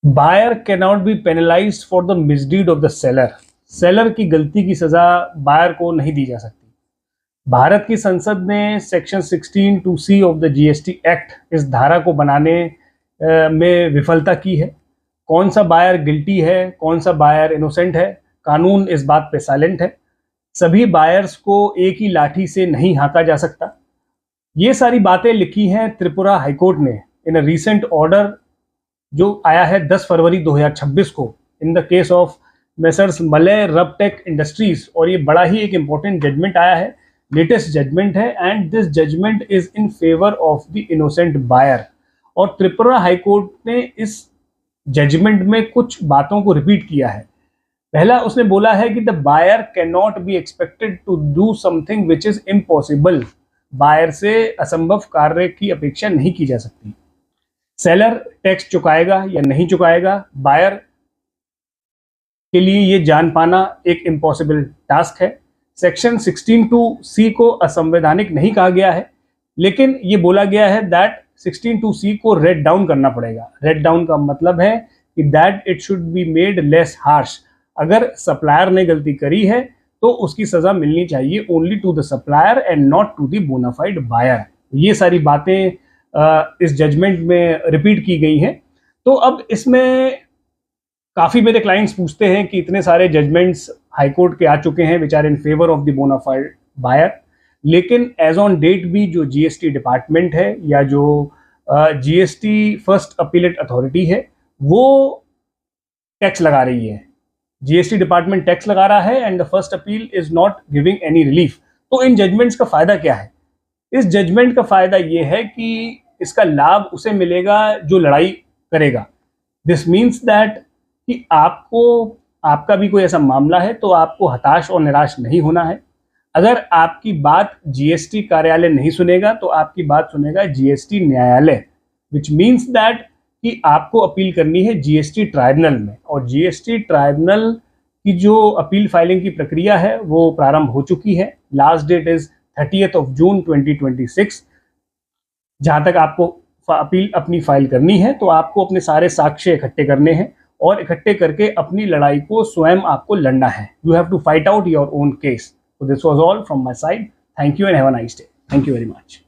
Buyer cannot be penalised for the misdeed of the seller. Seller की गलती की सजा बायर को नहीं दी जा सकती। भारत की संसद ने section 16(2)(c of the GST act इस धारा को बनाने में विफलता की है। कौन सा बायर गिल्टी है, कौन सा बायर इनोसेंट है, कानून इस बात पे साइलेंट है। सभी बायर्स को एक ही लाठी से नहीं हाँका जा सकता। ये सारी बातें लिखी हैं त्रिपुरा हाईकोर्ट ने इन अ रीसेंट ऑर्डर जो आया है 10 फरवरी 2026 को in the case of messrs Malay Rubtech industries. और ये बड़ा ही एक इंपॉर्टेंट जजमेंट आया है, लेटेस्ट जजमेंट है, and this judgement is in favour of the innocent buyer. और त्रिपुरा हाईकोर्ट ने इस जजमेंट में कुछ बातों को रिपीट किया है। पहला उसने बोला है कि the buyer can not be expected to do something which is impossible. Buyer से असंभव कार्य की अपेक्षा नहीं की जा सकती। सेलर टैक्स चुकाएगा या नहीं चुकाएगा, बायर के लिए ये जान पाना एक इम्पॉसिबल टास्क है। सेक्शन 16(2)(c को असंवैधानिक नहीं कहा गया है, लेकिन ये बोला गया है दैट 16(2)(c को रेड डाउन करना पड़ेगा। रेड डाउन का मतलब है कि that it should be made less harsh. अगर सप्लायर ने गलती करी है तो उसकी सजा मिलनी चाहिए only to the supplier and not to the bona fide buyer. ये सारी बातें इस जजमेंट में रिपीट की गई हैं। तो अब इसमें काफ़ी मेरे क्लाइंट्स पूछते हैं कि इतने सारे जजमेंट्स हाईकोर्ट के आ चुके हैं which are in favour of the bona fide buyer, लेकिन एज ऑन डेट भी जो जीएसटी डिपार्टमेंट है या जो जीएसटी फर्स्ट अपीलेट अथॉरिटी है वो टैक्स लगा रही है। जीएसटी डिपार्टमेंट टैक्स लगा रहा है and the first appeal is not giving any relief. तो इन जजमेंट्स का फायदा क्या है? इस जजमेंट का फायदा ये है कि इसका लाभ उसे मिलेगा जो लड़ाई करेगा। दिस मीन्स दैट कि आपका भी कोई ऐसा मामला है तो आपको हताश और निराश नहीं होना है। अगर आपकी बात जीएसटी कार्यालय नहीं सुनेगा तो आपकी बात सुनेगा जीएसटी न्यायालय, विच मीन्स दैट कि आपको अपील करनी है जीएसटी ट्राइब्यूनल में। और जीएसटी ट्राइब्यूनल की जो अपील फाइलिंग की प्रक्रिया है वो प्रारंभ हो चुकी है। Last date is 30th of June 2026। जहां तक आपको अपील अपनी फाइल करनी है तो आपको अपने सारे साक्ष्य इकट्ठे करने हैं और इकट्ठे करके अपनी लड़ाई को स्वयं आपको लड़ना है। You have to fight out your own case. So this was all from my side. Thank you and have a nice day. Thank you very much.